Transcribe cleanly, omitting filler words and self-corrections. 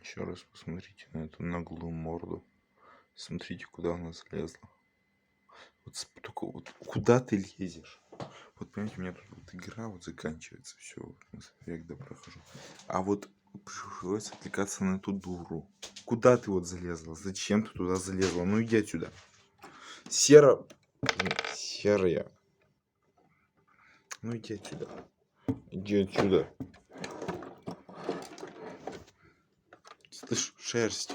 Еще раз посмотрите на эту наглую морду. Смотрите, куда она залезла. Вот только вот куда ты лезешь? Вот понимаете, у меня тут вот игра вот заканчивается. Все, я когда прохожу. А вот пришлось отвлекаться на эту дуру. Куда ты вот залезла? Зачем ты туда залезла? Ну иди отсюда. Серая. Ну иди отсюда. Иди отсюда. Слышь, шерсть.